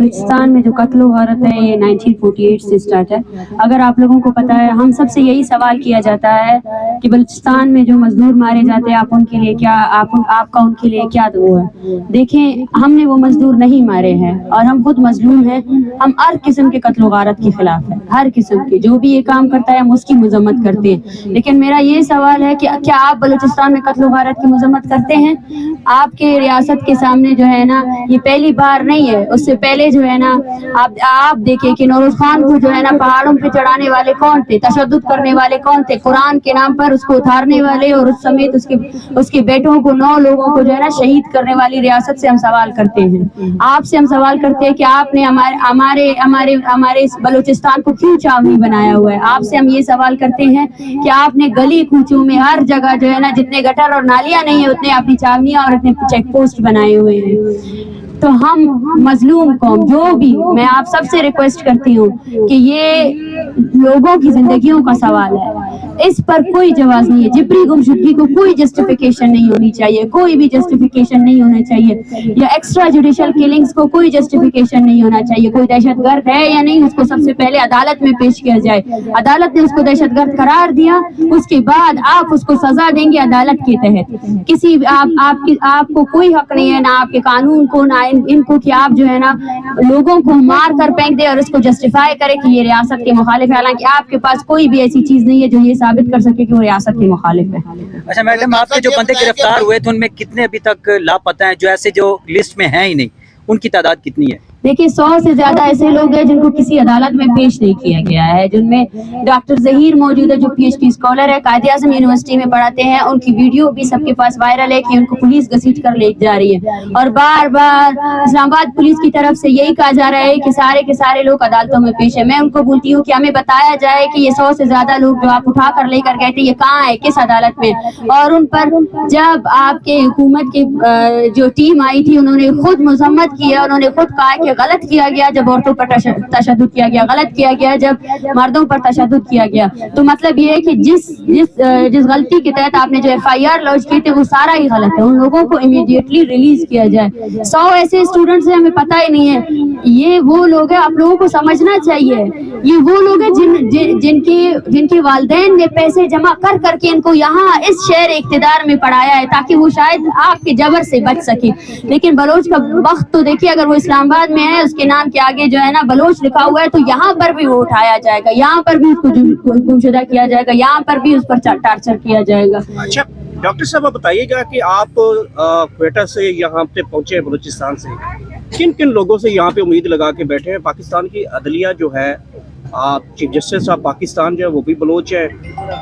بلوچستان میں جو قتل و غارت ہے یہ 1948 سے سٹارٹ ہے. اگر آپ لوگوں کو پتہ ہے، ہم سب سے یہی سوال کیا جاتا ہے کہ بلوچستان میں جو مزدور مارے جاتے ہیں آپ ان کے لیے کیا آپ کا ان کے لیے کیا وہ ہے. دیکھیں، ہم نے وہ مزدور نہیں مارے ہیں اور ہم خود مظلوم ہیں. ہم ہر قسم کے قتل و غارت کے خلاف ہیں، ہر قسم کے. جو بھی یہ کام کرتا ہے ہم اس کی مذمت کرتے ہیں. لیکن میرا یہ سوال ہے کہ کیا آپ بلوچستان میں قتل و غارت کی مذمت کرتے ہیں؟ آپ کے ریاست کے سامنے جو ہے نا یہ پہلی بار نہیں ہے، اس سے پہلے جو ہے نا آپ دیکھیں کہ نوروز خان کو جو ہے نا پہاڑوں پہ چڑھانے والے کون تھے، تشدد کرنے والے کون تھے، قرآن کے نام پر اس کو اتارنے والے اور اس سمیت اس کے بیٹوں کو 9 لوگوں کو جو ہے نا شہید کرنے والی ریاست سے ہم سوال کرتے ہیں. آپ سے ہم سوال کرتے ہیں کہ آپ نے ہمارے اس بلوچستان کو کیوں چاونی بنایا ہوا ہے. آپ سے ہم یہ سوال کرتے ہیں کہ آپ نے گلی کوچوں میں ہر جگہ جو ہے نا جتنے گٹر اور نالیاں نہیں ہیں اتنے اپنی چاونیاں اور اتنے چیک پوسٹ بنائے ہوئے ہیں. تو ہم مظلوم قوم جو بھی، میں آپ سب سے ریکویسٹ کرتی ہوں کہ یہ لوگوں کی زندگیوں کا سوال ہے، اس پر کوئی جواز نہیں ہے. جبری گمشدگی کو کوئی جسٹیفیکیشن نہیں ہونی چاہیے، کوئی بھی جسٹیفیکیشن نہیں ہونا چاہیے. یا ایکسٹرا جوڈیشل کلنگز کو کوئی جسٹیفیکیشن نہیں ہونا چاہیے. کوئی دہشت گرد ہے یا نہیں اس کو سب سے پہلے عدالت میں پیش کیا جائے. عدالت نے اس کو دہشت گرد قرار دیا، اس کے بعد آپ اس کو سزا دیں گے عدالت کے تحت. کسی آپ کو کوئی حق نہیں ہے، نہ آپ کے قانون کو نہ ان کو، کہ آپ جو ہے نا لوگوں کو مار کر پھینک دے اور اس کو جسٹیفائی کرے کہ یہ ریاست کے مخالف ہے، حالانکہ آپ کے پاس کوئی بھی ایسی چیز نہیں ہے جو یہ ثابت کر سکے کہ وہ ریاست کے مخالف ہے. اچھا میڈم، آپ کے جو بندے گرفتار ہوئے تھے ان میں کتنے ابھی تک لاپتہ ہیں، جو ایسے جو لسٹ میں ہیں ہی نہیں، ان کی تعداد کتنی ہے؟ دیکھیے 100 سے زیادہ ایسے لوگ ہیں جن کو کسی عدالت میں پیش نہیں کیا گیا ہے، جن میں ڈاکٹر ظہیر موجود ہے جو پی ایچ ڈی اسکالر ہے، قائد اعظم یونیورسٹی میں پڑھاتے ہیں. ان کی ویڈیو بھی سب کے پاس وائرل ہے کہ ان کو پولیس گھسیٹ کر لے جا رہی ہے. اور بار بار اسلام آباد پولیس کی طرف سے یہی کہا جا رہا ہے کہ سارے کے سارے لوگ عدالتوں میں پیش ہیں. میں ان کو بولتی ہوں کہ ہمیں بتایا جائے کہ یہ 100 سے زیادہ لوگ جو آپ اٹھا کر لے کر گئے تھے یہ کہاں ہے، کس عدالت میں. اور ان پر جب آپ کے حکومت کی جو ٹیم آئی تھی انہوں نے خود مذمت کی ہے، انہوں نے خود کہا کہ غلط کیا گیا جب عورتوں پر تشدد کیا گیا، غلط کیا گیا جب مردوں پر تشدد کیا گیا. تو مطلب یہ ہے کہ جس غلطی کے تحت آپ نے جو FIR لانچ کی تھی وہ سارا ہی غلط ہے. ان لوگوں کو امیڈیٹلی ریلیز کیا جائے. 100 ایسے اسٹوڈنٹس ہیں ہمیں پتہ ہی نہیں ہے. یہ وہ لوگ ہیں، آپ لوگوں کو سمجھنا چاہیے، یہ وہ لوگ ہیں جن کے والدین نے پیسے جمع کر کر کے ان کو یہاں اس شہر اقتدار میں پڑھایا ہے تاکہ وہ شاید آپ کے جبر سے بچ سکے. لیکن بلوچ کا وقت تو دیکھیے، اگر وہ اسلام آباد میں ہے اس کے نام کے آگے جو ہے نا بلوچ لکھا ہوا ہے تو یہاں پر بھی وہ اٹھایا جائے گا، یہاں پر بھی اس کو گمشدہ کیا جائے گا، یہاں پر بھی اس پر ٹارچر کیا جائے گا. اچھا ڈاکٹر صاحب آپ بتائیے گا کہ آپ کوئٹہ سے یہاں پہ پہنچے بلوچستان سے، کن کن لوگوں سے یہاں پہ امید لگا کے بیٹھے ہیں؟ پاکستان کی عدلیہ جو ہے، چیف جسٹس آف پاکستان جو ہے وہ بھی بلوچ ہے،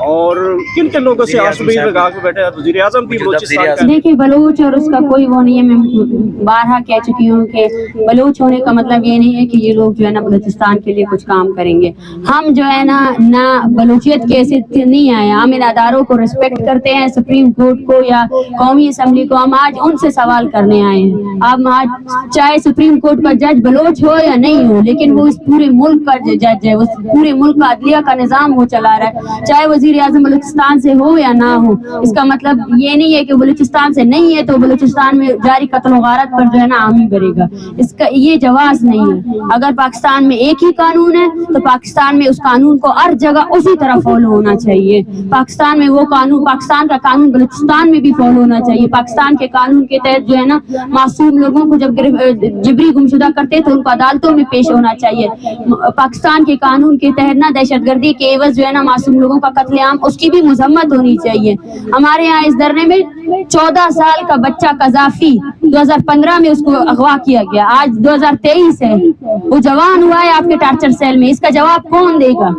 اور کن کن لوگوں سے آپ امید لگا کے بیٹھے ہیں؟ وزیر اعظم بھی بلوچستان کا. دیکھیے بلوچ اور اس کا کوئی وہ نہیں ہے. میں بارہا کہہ چکی ہوں کہ بلوچ ہونے کا مطلب یہ نہیں ہے کہ یہ لوگ جو ہے نا بلوچستان کے لیے کچھ کام کریں گے. ہم جو ہے نہ بلوچیت کے ایسے نہیں آئے، ہم ان اداروں کو ریسپیکٹ کرتے ہیں، سپریم کورٹ کو یا قومی اسمبلی کو. ہم آج ان سے سوال کرنے آئے ہیں. اب آج چاہے سپریم کورٹ کا جج بلوچ ہو یا نہیں ہو، لیکن وہ اس پورے ملک کا جج ہے، پورے ملک کا عدلیہ کا نظام وہ چلا رہا ہے، چاہے وزیر اعظم بلوچستان سے ہو یا نہ ہو. اس کا مطلب یہ نہیں ہے کہ بلوچستان سے نہیں ہے تو بلوچستان میں جاری قتل و غارت پر جو ہے نا عامی کرے گا. اس کا یہ جواز نہیں ہے. اگر پاکستان میں ایک ہی قانون ہے تو پاکستان میں اس قانون کو ہر جگہ اسی طرح فالو ہونا چاہیے. پاکستان میں وہ قانون، پاکستان کا قانون بلوچستان میں بھی فالو ہونا چاہیے. پاکستان کے قانون کے تحت جو ہے نا معصوم لوگوں کو جب جبری گمشدہ کرتے تو ان کو عدالتوں میں پیش ہونا چاہیے. پاکستان کے قانون کے تحت نا دہشت گردی کے عوض جو ہے نا معصوم لوگوں کا قتل عام، اس کی بھی مذمت ہونی چاہیے. ہمارے یہاں اس دھرنے میں 14 سال کا بچہ قذافی 2015 میں اس کو اغوا کیا گیا، آج 2023 ہے، وہ جوان ہوا ہے آپ کے ٹارچر سیل میں. اس کا جواب کون دے گا؟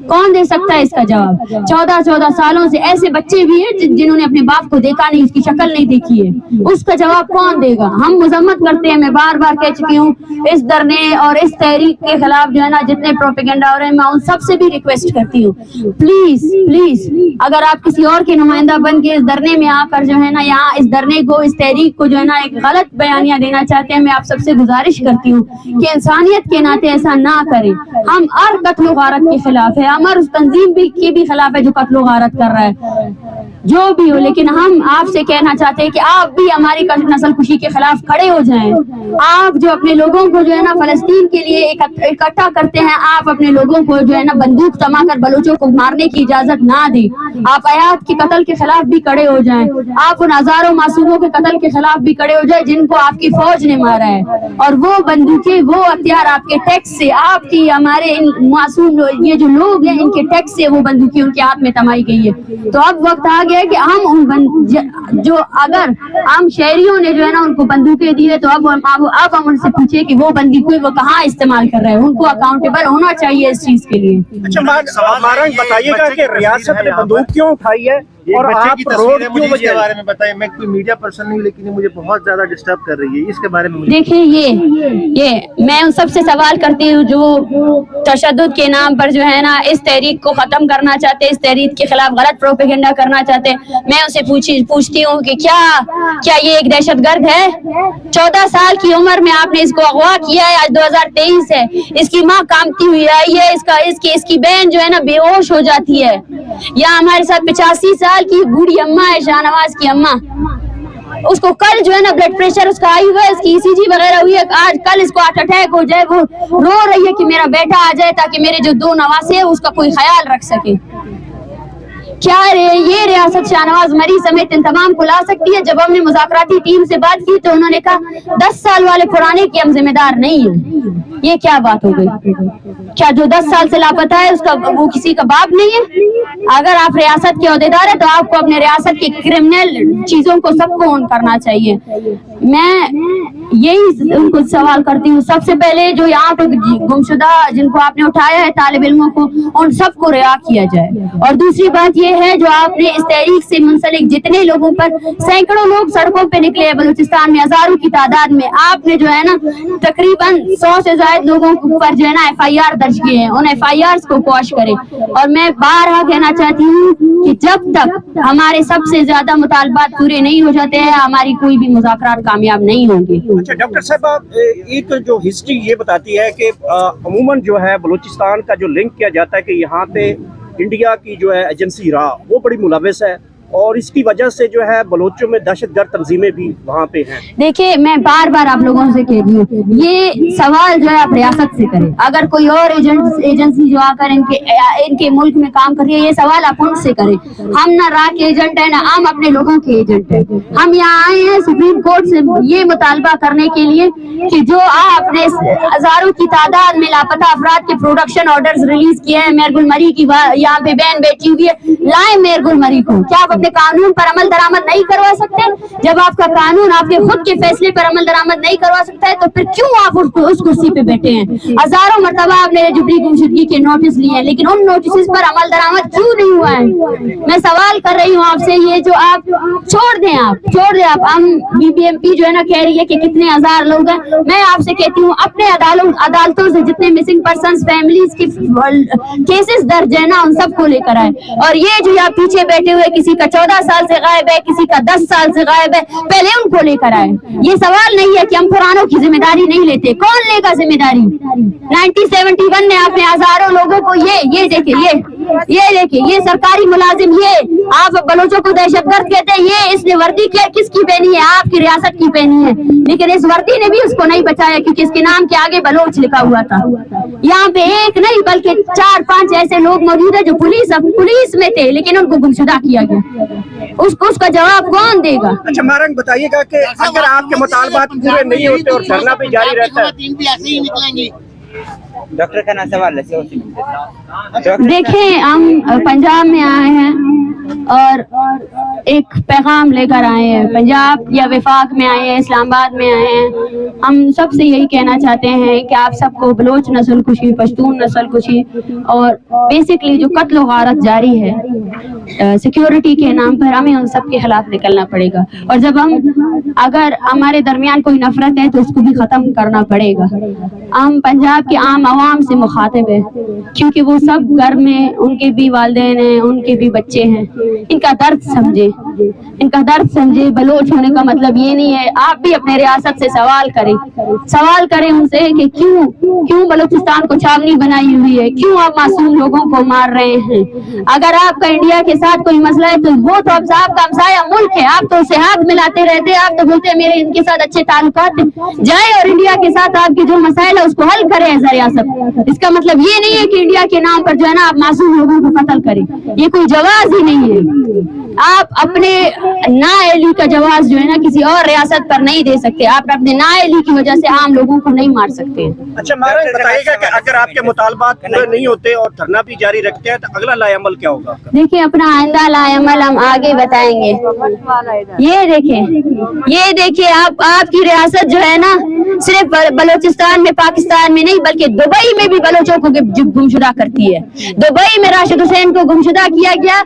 کون دے سکتا ہے اس کا جواب؟ 14 سالوں سے ایسے بچے بھی ہیں جنہوں نے اپنے باپ کو دیکھا نہیں، اس کی شکل نہیں دیکھی ہے، اس کا جواب کون دے گا؟ ہم مذمت کرتے ہیں. میں بار بار کہہ چکی ہوں اس دھرنے اور اس تحریک کے خلاف جو ہے نا جتنے پروپیگنڈا ہو رہے ہیں، میں ان سب سے بھی ریکویسٹ کرتی ہوں پلیز اگر آپ کسی اور کے نمائندہ بن کے اس دھرنے میں آ کر جو ہے نا یہاں اس دھرنے کو، اس تحریک کو جو ہے نا ایک غلط بیانیہ دینا چاہتے ہیں، میں آپ سب سے گزارش کرتی ہوں کہ انسانیت کے ناطے ایسا نہ کریں. ہم ہر قتل و غارت کے خلاف ہے، ہم ہر اس تنظیم کی بھی خلاف ہے جو قتل و غارت کر رہا ہے. जो भी हो, लेकिन हम आपसे कहना चाहते हैं कि आप भी हमारी नस्ल कुशी के खिलाफ खड़े हो जाएं। आप जो अपने लोगों को जो है ना फलस्तीन के लिए इकट्ठा करते हैं, आप अपने लोगों को जो है ना बंदूक थमाकर बलूचों को मारने की इजाजत ना दें। आप आयात के कत्ल के खिलाफ भी खड़े हो जाएं। आप उन हजारों मासूमों के कत्ल के खिलाफ भी खड़े हो जाएं जिनको आपकी फौज ने मारा है, और वो बंदूकें, वो हथियार आपके टैक्स से, आपकी हमारे इन मासूम ये जो लोग हैं इनके टैक्स से वो बंदूकें उनके हाथ में थमाई गई है। तो अब वक्त आ गया है कि हम जो अगर हम शहरियों ने जो है ना उनको बंदूकें दी है, तो अब हम उनसे पूछे कि वो बंदूकें वो कहाँ इस्तेमाल कर रहे हैं, उनको अकाउंटेबल होना चाहिए इस चीज के लिए। अच्छा मारंग, बताइएगा कि रियासत ने बंदूक क्यों उठाई है और आप रोड क्यों इसके बारे में बताइए। मैं कोई मीडिया पर्सन नहीं, लेकिन ये मुझे बहुत ज्यादा डिस्टर्ब कर रही है, इसके बारे में मुझे देखिए ये मैं उन सबसे सवाल करती हूँ जो तशद्दुद के नाम पर जो है ना इस तहरीक को खत्म करना चाहते हैं, इस तहरीक के खिलाफ गलत प्रोपेगेंडा करना चाहते हैं। मैं उनसे पूछती हूँ कि क्या ये एक दहशतगर्द है? 14 साल की उम्र में आपने इसको अगवा किया है, आज 2023 है, इसकी माँ कामती हुई आई है, इसकी बहन जो है ना बेहोश हो जाती है। या हमारे साथ 85 साल की बूढ़ी अम्मा है, शाहनवाज की अम्मा, उसको कल जो है ना ब्लड प्रेशर उसका आई हुआ है, इसकी ECG वगैरह हुई है, आज कल इसको हार्ट अटैक हो जाए, वो रो रही है कि मेरा बेटा आ जाए ताकि मेरे जो 2 नवासे हैं उसका कोई ख्याल रख सके। क्या ये रियासत शाहनवाज मरी समेत इन तमाम को ला सकती है? जब हमने मुज़ाकराती टीम से बात की तो उन्होंने कहा 10 साल वाले पुराने के हम जिम्मेदार नहीं है। ये क्या बात हो गई? क्या जो 10 साल से लापता है उसका वो किसी का बाप नहीं है? अगर आप रियासत के अहदेदार है तो आपको अपने रियासत के क्रिमिनल चीजों को सबको ऑन करना चाहिए। मैं यही उनको सवाल करती हूँ, सबसे पहले जो यहाँ पे गुमशुदा जिनको आपने उठाया है तालिब इल्मों को, उन सबको रिहा किया जाए। और दूसरी बात ये है जो आपने इस तहरीक से मुंसलिक जितने लोगों पर, सैकड़ों लोग सड़कों पे निकले हैं बलूचिस्तान में हजारों की तादाद में, आपने जो है ना तकरीबन 100 से ज्यादा लोगों पर जो है ना FIR दर्ज किए हैं, उन FIRs को क्वॉश करें। और मैं बारहा कहना चाहती हूँ कि जब तक हमारे सबसे ज्यादा मुतालबात पूरे नहीं हो जाते हैं हमारी कोई भी मुज़ाकरात कामयाब नहीं होंगे। अच्छा डॉक्टर साहब, एक जो हिस्ट्री ये बताती है कि अमूमन जो है बलूचिस्तान का जो लिंक किया जाता है कि यहाँ पे इंडिया की जो है एजेंसी रहा वो बड़ी मुलविस है, और इसकी वजह से जो है बलोचों में दहशतगर्द तंजीमें भी वहाँ पे हैं। देखिए मैं बार बार आप लोगों से कह रही हूँ, ये सवाल जो है आप रियासत से करें। अगर कोई और एजेंसी जो आकर इनके मुल्क में काम कर रही है, ये सवाल आप उनसे करें। हम ना रा के एजेंट है, ना हम अपने लोगों के एजेंट है। हम यहाँ आए हैं सुप्रीम कोर्ट से ये मुतालबा करने के लिए कि जो आपने हजारों की तादाद में लापता अफराद के प्रोडक्शन ऑर्डर्स रिलीज किए हैं, मेहर गुल मरी की यहाँ पे बहन बेटी हुई है, लाए मेहर गुल मरी को। क्या आप अपने कानून पर अमल दरामद नहीं करवा सकते? जब आपका कानून आपके खुद के फैसले पर अमल दरामद नहीं करवा सकता है तो फिर क्यों आप उस कुर्सी पे बैठे हैं? हजारों मरतबा आपने जुबरी गुमशुदगी के नोटिस लिए हैं, लेकिन उन नोटिस पर अमल दरामद क्यों नहीं हुआ है? मैं सवाल कर रही हूँ आपसे, ये जो आप छोड़ दें आप हम BBMP जो है ना कह रही है कि कितने हजार लोग हैं, मैं आपसे कहती हूँ अपने अदालतों से जितने मिसिंग पर्सन्स फैमिलीज के केसेस दर्ज है ना उन सबको लेकर आए। और ये जो यहाँ पीछे बैठे हुए किसी का 14 साल से गायब है, किसी का 10 साल से गायब है, पहले उनको लेकर आए। ये सवाल नहीं है कि हम पुरानों की जिम्मेदारी नहीं लेते, कौन लेगा जिम्मेदारी? 1971 में आपने हजारों लोगों को ये देखिए ये सरकारी मुलाजिम, ये आप बलोचों को दहशतगर्द कहते हैं, ये इसने वर्दी किसकी पहनी है? आपकी रियासत की पहनी है, लेकिन इस वर्दी ने भी उसको नहीं बचाया क्योंकि इसके नाम के आगे बलोच लिखा हुआ था। यहाँ पे एक नहीं बल्कि 4-5 ऐसे लोग मौजूद है जो पुलिस में थे लेकिन उनको गुमशुदा किया गया। उसका जवाब कौन देगा? अच्छा मारंग, बताइएगा कि अगर आपके मुतालबात पूरे नहीं होते और धरना भी जारी रहता है। डॉक्टर का ना सवाल है। देखें हम पंजाब में आए हैं और एक पैगाम लेकर आए हैं, पंजाब या वफाक में आए हैं, इस्लामाबाद में आए हैं। हम सबसे यही कहना चाहते हैं कि आप सबको बलोच नस्ल कुशी, पश्तून नस्ल कुशी और बेसिकली जो कत्ल गारत जारी है सिक्योरिटी के नाम पर, हमें उन सब के खिलाफ निकलना पड़ेगा। और जब अगर हमारे दरमियान कोई नफरत है तो उसको भी खत्म करना पड़ेगा। हम पंजाब के आम आवाम से मुखातिब है क्योंकि वो सब घर में उनके भी वालिदैन हैं, उनके भी बच्चे हैं। इनका दर्द समझे। बलोच होने का मतलब ये नहीं है। आप भी अपने रियासत से सवाल करें उनसे कि क्यों बलूचिस्तान को छावनी बनाई हुई है, क्यों आप मासूम लोगों को मार रहे हैं। अगर आपका इंडिया के साथ कोई मसला है तो वो तो अब आपका हमसाया मुल्क है, आप तो उससे हाथ मिलाते रहते हैं, आप तो बोलते हैं मेरे इनके साथ अच्छे ताल्लुकात हैं। जाए और इंडिया के साथ आपके जो मसाइल है उसको हल करे एज रियासत। इसका मतलब ये नहीं है कि इंडिया के नाम पर जो है ना आप मासूम लोगों को कत्ल करें, ये कोई जवाज ही नहीं है। आप अपने नाअहली का जवाब जो है ना किसी और रियासत पर नहीं दे सकते, आप अपने नाअहली की वजह से आम लोगों को नहीं मार सकते। अच्छा महाराज बताइएगा कि अगर आपके मुतालबात पूरे नहीं होते और धरना भी जारी रखते हैं तो अगला लाएअमल क्या होगा आपका? देखिए अपना आइंदा लाएअमल हम आगे बताएंगे। ये देखिए आपकी रियासत जो है ना सिर्फ बलूचिस्तान में पाकिस्तान में नहीं बल्कि दुबई में भी बलोचों को गुमशुदा करती है। दुबई में राशिद हुसैन को गुमशुदा किया गया,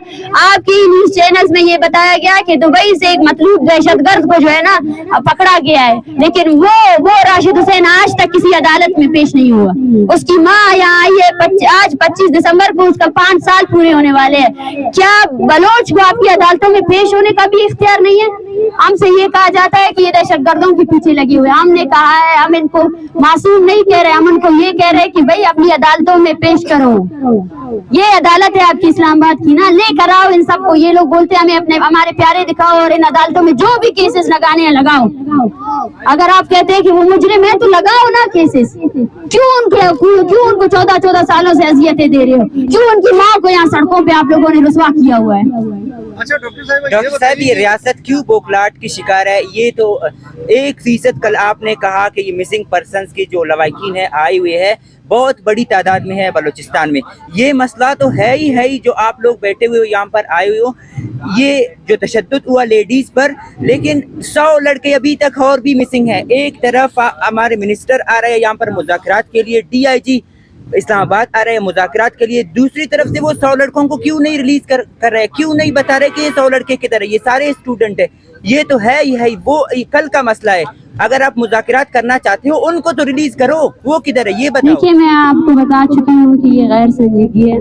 आपकी न्यूज चैनल्स में ये बताया गया कि दुबई से एक मतलूब दहशतगर्द को जो है ना पकड़ा गया है, लेकिन वो राशिद हुसैन आज तक किसी अदालत में पेश नहीं हुआ। उसकी माँ यहाँ आई है, आज 25 दिसंबर को उसका 5 साल पूरे होने वाले हैं। क्या बलोच को आपकी अदालतों में पेश होने का भी इख्तियार नहीं है? हमसे ये कहा जाता है कि ये दहशतगर्दों के पीछे लगे हुए। हमने कहा है हम इनको मासूम नहीं कह रहे, हम उनको ये कह रहे हैं कि भाई अपनी अदालतों में पेश करो। ये अदालत है आपकी इस्लामाबाद की ना, लेकर आओ इन सबको। ये लोग बोलते हैं हमें हमारे प्यारे दिखाओ और इन अदालतों में जो भी केसेस लगाने हैं लगाओ। अगर आप कहते हैं कि वो मुजरिम है तो लगाओ ना केसेस। क्यों उनको 14 सालों से अजियतें दे रहे हो? क्यों उनकी माँ को यहाँ सड़कों पे आप लोगों ने रुसवा किया हुआ है? अच्छा डॉक्टर साहब ये रियासत क्यों बौखलाहट की शिकार है? ये तो 1% कल आपने कहा कि ये मिसिंग पर्सन्स की जो लवाकिन है आई हुई है बहुत बड़ी तादाद में है बलूचिस्तान में। ये मसला तो है ही जो आप लोग बैठे हुए हो यहाँ पर आए हुए हो, ये जो तशद्दुद हुआ लेडीज पर, लेकिन 100 लड़के अभी तक और भी मिसिंग हैं। एक तरफ हमारे मिनिस्टर आ रहे हैं यहाँ पर मुज़ाकरात के लिए, DIG इस्लामाबाद आ रहे हैं मुज़ाकरात के लिए, दूसरी तरफ से वो 100 लड़कों को क्यों नहीं रिलीज कर रहे हैं? क्यों नहीं बता रहे कि ये 100 लड़के किधर है? ये सारे स्टूडेंट है, ये तो है ही वो कल का मसला है। अगर आप मुज़ाकरात करना चाहते हो उनको तो रिलीज करो, वो किधर है ये बताओ। देखिए मैं आपको बता चुकी हूँ कि ये गैर संजीदगी है।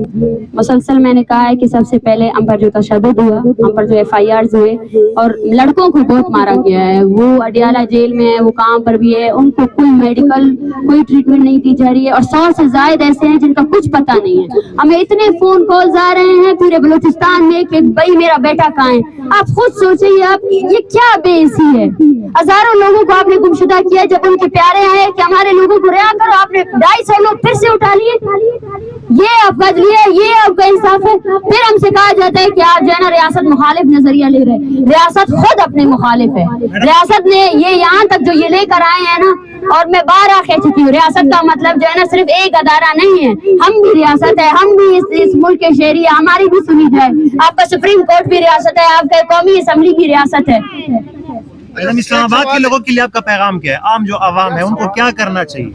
मुसलसल मैंने कहा है कि सबसे पहले हम पर जो तशद्दुद हुआ, हम पर जो FIRs हुए और लड़कों को बहुत मारा गया है, वो अडियाला जेल में है, वो काम पर भी है, उनको कोई ट्रीटमेंट नहीं दी जा रही है और 100 से ज्यादा ऐसे हैं जिनका कुछ पता नहीं है। हमें इतने फोन कॉल्स आ रहे हैं पूरे बलूचिस्तान में कि भाई मेरा बेटा कहाँ है। आप खुद सोचिए, आप ये क्या बेइज्जती है। हजारों लोगों को आपने गुमशुदा किया जब उनके प्यारे आए कि हमारे लोगों को रिहा करो, आपने 250 लोग फिर से उठा लिए। ये आपका अदलिया है, ये आपका इंसाफ है। फिर हमसे कहा जाता है कि आप जो है ना रियासत मुखालिफ नजरिया ले रहे हैं। रियासत खुद अपने मुखालिफ है। रियासत ने ये यहाँ तक जो ये लेकर आए हैं ना, और मैं 12 कह चुकी हूँ, रियासत का मतलब जो है ना सिर्फ एक अदारा नहीं है, हम भी रियासत है, हम भी इस मुल्क के शहरी है, हमारी भी सुनी जाए। आपका सुप्रीम कोर्ट भी रियासत है, आपका कौमी असम्बली भी रियासत है। इस्लामाबाद के लोगों के लिए आपका पैगाम क्या है? आम जो आवाम है उनको क्या करना चाहिए?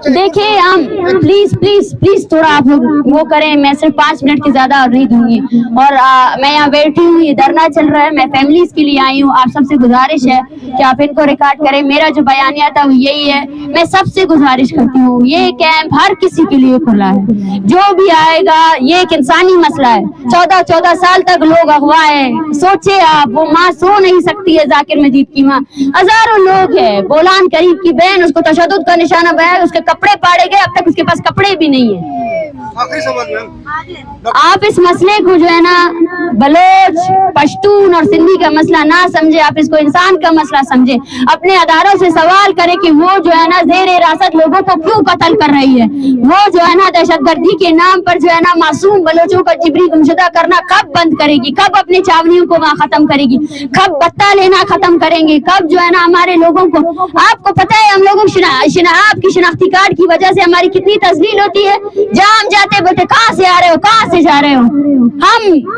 देखिए हम प्लीज थोड़ा आप लोग वो करें, मैं सिर्फ 5 मिनट की ज्यादा और नहीं दूंगी। और मैं यहाँ बैठी हूँ, ये धरना चल रहा है, मैं फैमिलीज के लिए आई हूँ। आप सबसे गुजारिश है कि आप इनको रिकॉर्ड करें। मेरा जो बयानिया था वो यही है, मैं सबसे गुजारिश करती हूँ, ये कैंप हर किसी के लिए खुला है, जो भी आएगा। ये एक इंसानी मसला है, 14 साल तक लोग अगवा है। सोचे आप, वो माँ सो नहीं सकती है, जाकिर मजीद की माँ। हजारों लोग है, बोलान करीब की बहन, उसको तशद्दुद का निशाना बनाया, उसके कपड़े पाड़े गए, अब तक उसके पास कपड़े भी नहीं है। आखिरी सवाल मैम, आप इस मसले को जो है ना बलोच, पश्तून और सिंधी का मसला ना समझे, आप इसको इंसान का मसला समझे। अपने अदारों से सवाल करें कि वो जो है ना जेर हिरासत लोगों को क्यों कत्ल कर रही है। वो जो है ना दहशतगर्दी के नाम पर जो है ना मासूम बलोचों का जिबरी गुमशुदा करना कब बंद करेगी? कब अपनी छावनियों को वहाँ खत्म करेगी? कब बत्ता लेना खत्म करेंगे? कब जो है ना हमारे लोगों को, आपको पता है हम लोगों आपकी शिनाख्ती कार्ड की वजह से हमारी कितनी तस्लील होती है। जहाँ हम जाते बोलते कहाँ से आ रहे हो, कहाँ से जा रहे हो।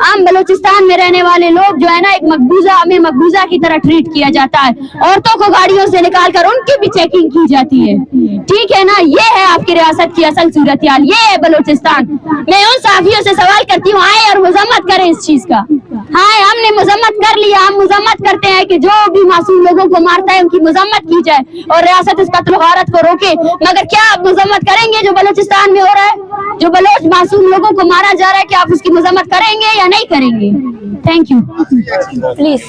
हम बलूचिस्तान में रहने वाले लोग जो है ना एक मकबूजा, हमें मकबूजा की तरह ट्रीट किया जाता है। औरतों को गाड़ियों से निकाल कर उनकी भी चेकिंग की जाती है। ठीक है ना, ये है आपकी रियासत की असल सूरत हाल, ये है बलूचिस्तान। मैं उन साफियों से सवाल करती हूँ, आए और मजम्मत करें इस चीज का। हाँ हमने मजम्मत कर लिया, हम मजम्मत करते हैं कि जो भी मासूम लोगों को मारता है उनकी मजम्मत की जाए और रियासत इस कत्ल गारत को रोके। मगर क्या आप मजम्मत करेंगे जो बलूचिस्तान में हो रहा है, जो बलोच मासूम लोगों को मारा जा रहा है, क्या आप उसकी मजम्मत करेंगे या नहीं करेंगे? Thank you. प्लीज